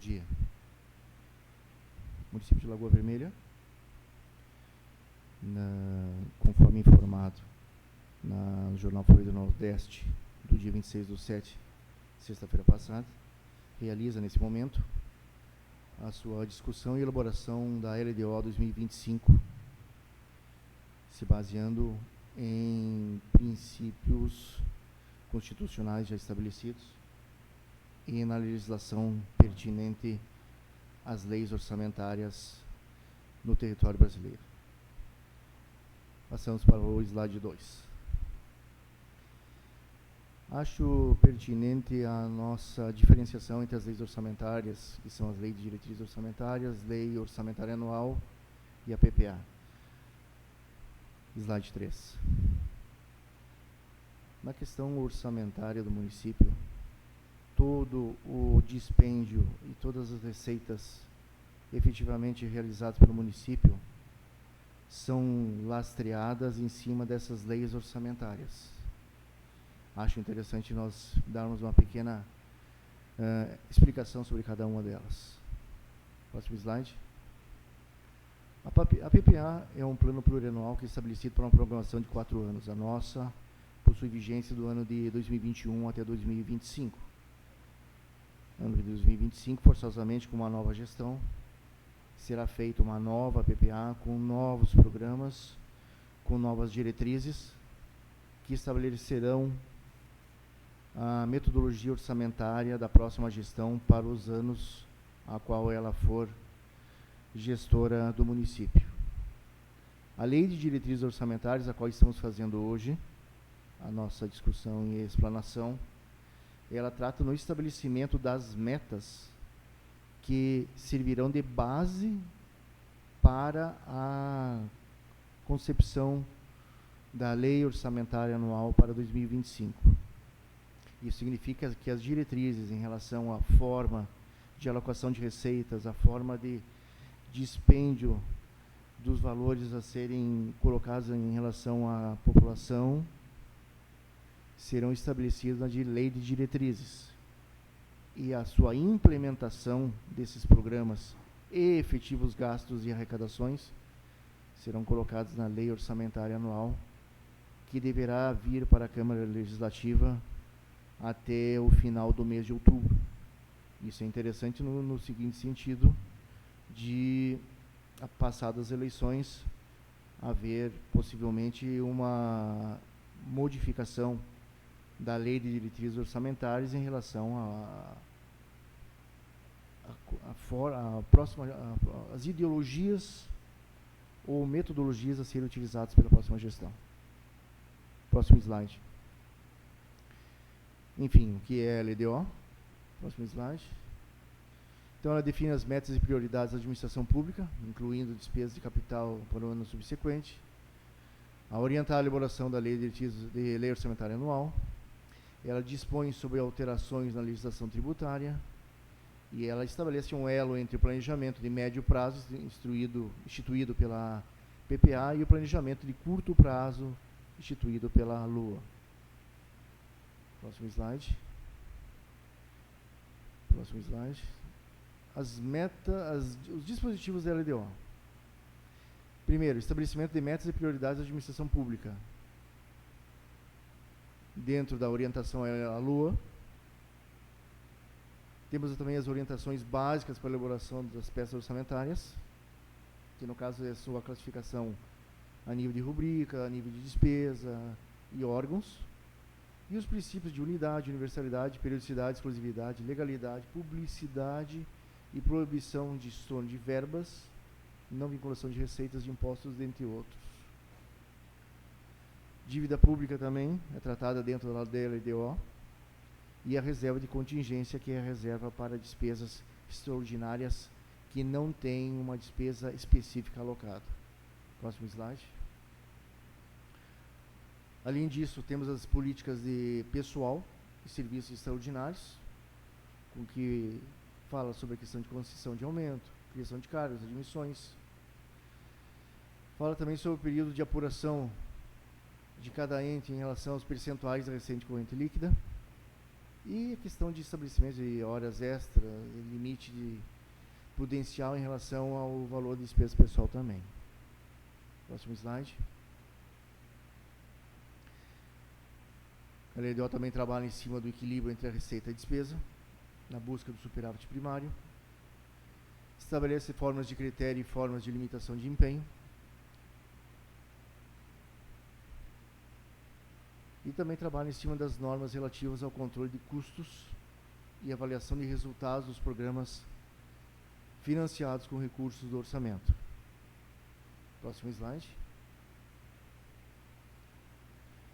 dia. Município de Lagoa Vermelha, conforme informado no Jornal Folha do Nordeste, do dia 26/7, sexta-feira passada, realiza nesse momento a sua discussão e elaboração da LDO 2025, se baseando em princípios constitucionais já estabelecidos e na legislação pertinente às leis orçamentárias no território brasileiro. Passamos para o slide 2. Acho pertinente a nossa diferenciação entre as leis orçamentárias, que são as leis de diretrizes orçamentárias, lei orçamentária anual e a PPA. Slide 3. Na questão orçamentária do município, todo o dispêndio e todas as receitas efetivamente realizadas pelo município são lastreadas em cima dessas leis orçamentárias. Acho interessante nós darmos uma pequena explicação sobre cada uma delas. Próximo slide. A PPA é um plano plurianual que é estabelecido para uma programação de 4 anos. A nossa possui vigência do ano de 2021 até 2025. Ano de 2025, forçosamente, com uma nova gestão, será feita uma nova PPA com novos programas, com novas diretrizes, que estabelecerão a metodologia orçamentária da próxima gestão para os anos a qual ela for gestora do município. A Lei de Diretrizes Orçamentárias, a qual estamos fazendo hoje, a nossa discussão e explanação, ela trata no estabelecimento das metas que servirão de base para a concepção da Lei Orçamentária Anual para 2025. Isso significa que as diretrizes em relação à forma de alocação de receitas, a forma de dispêndio dos valores a serem colocados em relação à população serão estabelecidas na Lei de Diretrizes. E a sua implementação desses programas e efetivos gastos e arrecadações serão colocados na Lei Orçamentária Anual, que deverá vir para a Câmara Legislativa até o final do mês de outubro. Isso é interessante no seguinte sentido, de, passadas as eleições, haver possivelmente uma modificação da Lei de Diretrizes Orçamentárias em relação às ideologias ou metodologias a serem utilizadas pela próxima gestão. Próximo slide. Enfim, o que é a LDO? Próximo slide. Então, ela define as metas e prioridades da administração pública, incluindo despesas de capital para o ano subsequente, a orientar a elaboração da Lei de Lei Orçamentária Anual. Ela dispõe sobre alterações na legislação tributária e ela estabelece um elo entre o planejamento de médio prazo, instituído pela PPA, e o planejamento de curto prazo, instituído pela LUA. Próximo slide. Próximo slide. Os dispositivos da LDO. Primeiro, estabelecimento de metas e prioridades da administração pública. Dentro da orientação à LUA, temos também as orientações básicas para a elaboração das peças orçamentárias, que no caso é a sua classificação a nível de rubrica, a nível de despesa e órgãos, e os princípios de unidade, universalidade, periodicidade, exclusividade, legalidade, publicidade e proibição de estorno de verbas, não vinculação de receitas de impostos, dentre outros. Dívida pública também é tratada dentro da LDO, e a reserva de contingência, que é a reserva para despesas extraordinárias que não tem uma despesa específica alocada. Próximo slide. Além disso, temos as políticas de pessoal e serviços extraordinários, com que fala sobre a questão de concessão de aumento, criação de cargos, admissões. Fala também sobre o período de apuração de cada ente em relação aos percentuais da receita corrente líquida. E a questão de estabelecimento de horas extras, limite de prudencial em relação ao valor de despesa pessoal também. Próximo slide. A LDO também trabalha em cima do equilíbrio entre a receita e a despesa, na busca do superávit primário. Estabelece formas de critério e formas de limitação de empenho. E também trabalha em cima das normas relativas ao controle de custos e avaliação de resultados dos programas financiados com recursos do orçamento. Próximo slide.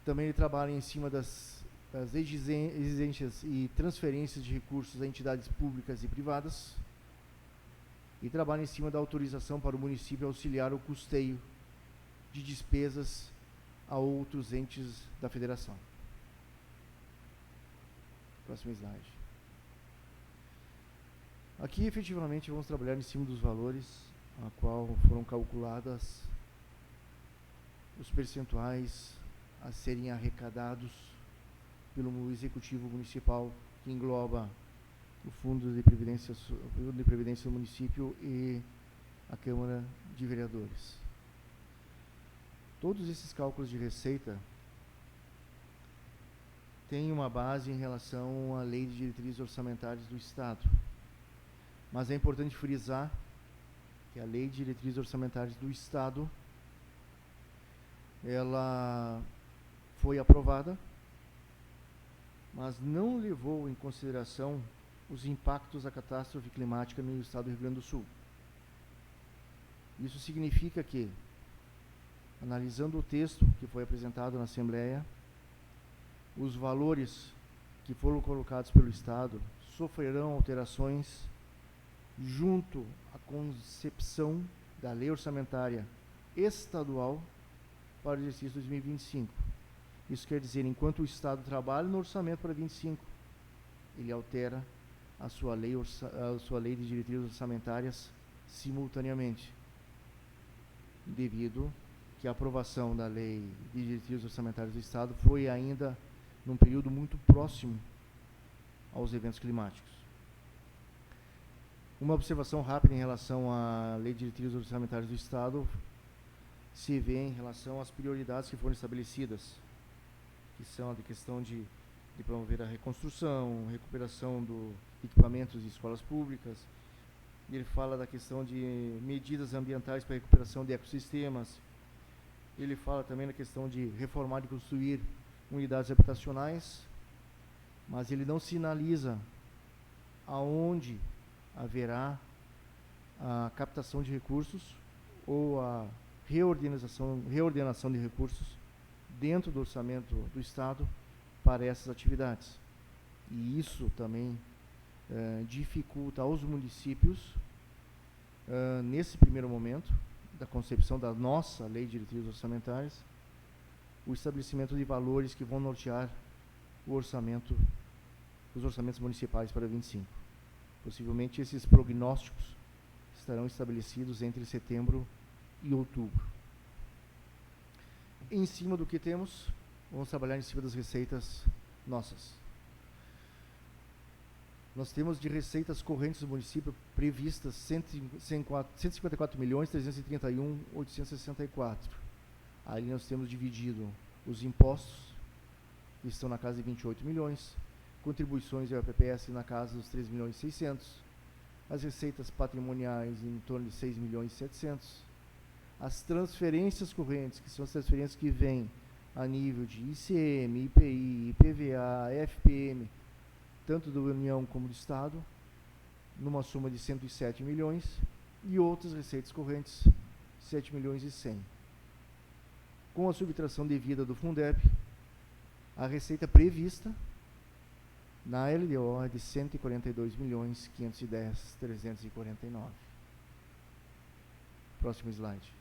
Também ele trabalha em cima das exigências e transferências de recursos a entidades públicas e privadas. E trabalha em cima da autorização para o município auxiliar o custeio de despesas a outros entes da federação. Próximo slide. Aqui, efetivamente, vamos trabalhar em cima dos valores a qual foram calculadas os percentuais a serem arrecadados pelo Executivo Municipal, que engloba o Fundo de Previdência do município e a Câmara de Vereadores. Todos esses cálculos de receita têm uma base em relação à Lei de Diretrizes Orçamentárias do Estado. Mas é importante frisar que a Lei de Diretrizes Orçamentárias do Estado, ela foi aprovada, mas não levou em consideração os impactos da catástrofe climática no estado do Rio Grande do Sul. Isso significa que, analisando o texto que foi apresentado na Assembleia, os valores que foram colocados pelo Estado sofrerão alterações junto à concepção da Lei Orçamentária Estadual para o exercício 2025. Isso quer dizer, enquanto o Estado trabalha no orçamento para 25, ele altera a sua lei de diretrizes orçamentárias simultaneamente, devido que a aprovação da Lei de Diretrizes Orçamentárias do Estado foi ainda num período muito próximo aos eventos climáticos. Uma observação rápida em relação à Lei de Diretrizes Orçamentárias do Estado se vê em relação às prioridades que foram estabelecidas, que são a questão de promover a reconstrução, recuperação de equipamentos de escolas públicas. Ele fala da questão de medidas ambientais para a recuperação de ecossistemas. Ele fala também da questão de reformar e construir unidades habitacionais, mas ele não sinaliza aonde haverá a captação de recursos ou a reordenação de recursos dentro do orçamento do Estado para essas atividades. E isso também dificulta aos municípios, nesse primeiro momento, da concepção da nossa Lei de Diretrizes Orçamentárias, o estabelecimento de valores que vão nortear os orçamentos municipais para 25. Possivelmente esses prognósticos estarão estabelecidos entre setembro e outubro. Em cima do que temos, vamos trabalhar em cima das receitas nossas. Nós temos de receitas correntes do município previstas 154.331.864. Aí nós temos dividido os impostos, que estão na casa de 28 milhões, contribuições e PPS na casa dos 3.600.000, as receitas patrimoniais em torno de 6.700.000, as transferências correntes, que são as transferências que vêm a nível de ICM, IPI, IPVA, FPM, tanto da União como do Estado, numa soma de 107 milhões, e outras receitas correntes, 7.100.000. Com a subtração devida do Fundeb, a receita prevista na LDO é de 142.510.349. Próximo slide.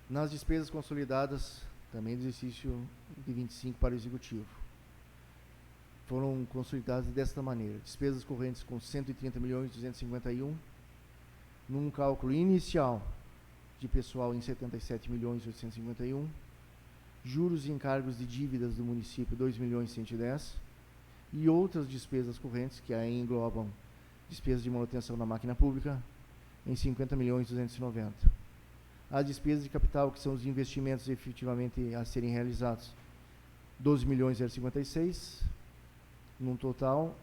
Nas despesas consolidadas, também do exercício de 25 para o Executivo, foram consolidadas desta maneira: despesas correntes com 130.251.000, num cálculo inicial de pessoal em 77.851.000, juros e encargos de dívidas do município, 2.110.000, e outras despesas correntes, que aí englobam despesas de manutenção da máquina pública, em 50.290.000. As despesas de capital, que são os investimentos efetivamente a serem realizados, 12.056.000, num total,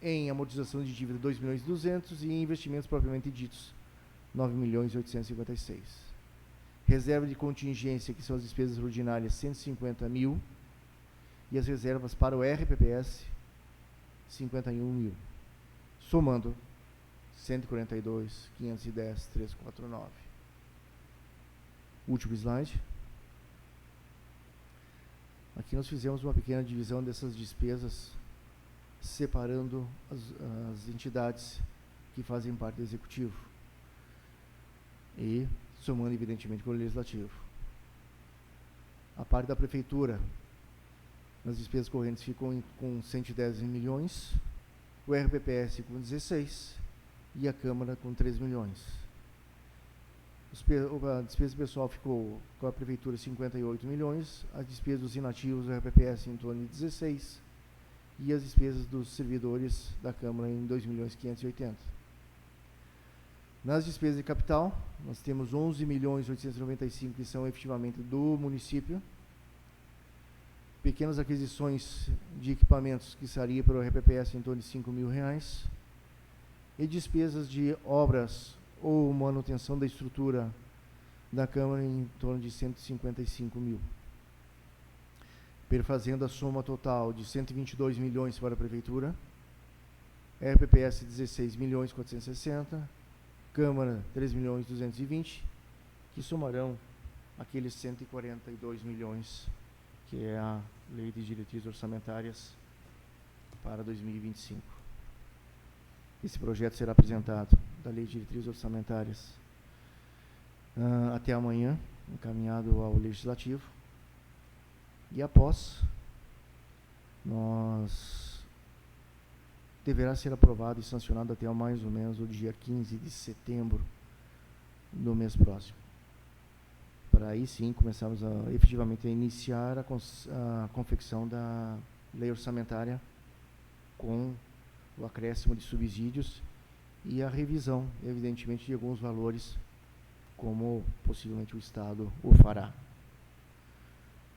em amortização de dívida, 2.200.000, e em investimentos propriamente ditos, 9.856.000. Reserva de contingência, que são as despesas ordinárias, 150.000, e as reservas para o RPPS, 51.000. Somando, 142.510.349. Último slide. Aqui nós fizemos uma pequena divisão dessas despesas, separando as entidades que fazem parte do Executivo e somando, evidentemente, com o Legislativo. A parte da Prefeitura, nas despesas correntes, ficou com 110 milhões, o RPPS com 16 e a Câmara com 3 milhões. A despesa pessoal ficou com a Prefeitura 58 milhões, as despesas dos inativos do RPPS em torno de 16 e as despesas dos servidores da Câmara em 2.580.000. Nas despesas de capital, nós temos 11.895.000 que são efetivamente do município, pequenas aquisições de equipamentos que seria para o RPPS em torno de R$5.000, e despesas de obras ou manutenção da estrutura da Câmara em torno de 155.000. Perfazendo a soma total de 122 milhões para a Prefeitura, RPPS 16.460.000, Câmara 3.220.000, que somarão aqueles 142 milhões, que é a Lei de Diretrizes Orçamentárias para 2025. Esse projeto será apresentado da Lei de Diretrizes Orçamentárias até amanhã, encaminhado ao Legislativo, e após, deverá ser aprovado e sancionado até mais ou menos o dia 15 de setembro do mês próximo. Para aí sim começarmos efetivamente a iniciar a confecção da lei orçamentária com o acréscimo de subsídios e a revisão, evidentemente, de alguns valores, como possivelmente o Estado o fará.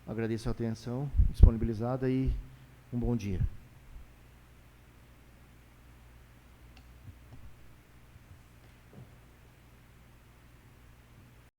Agradeço a atenção disponibilizada e um bom dia.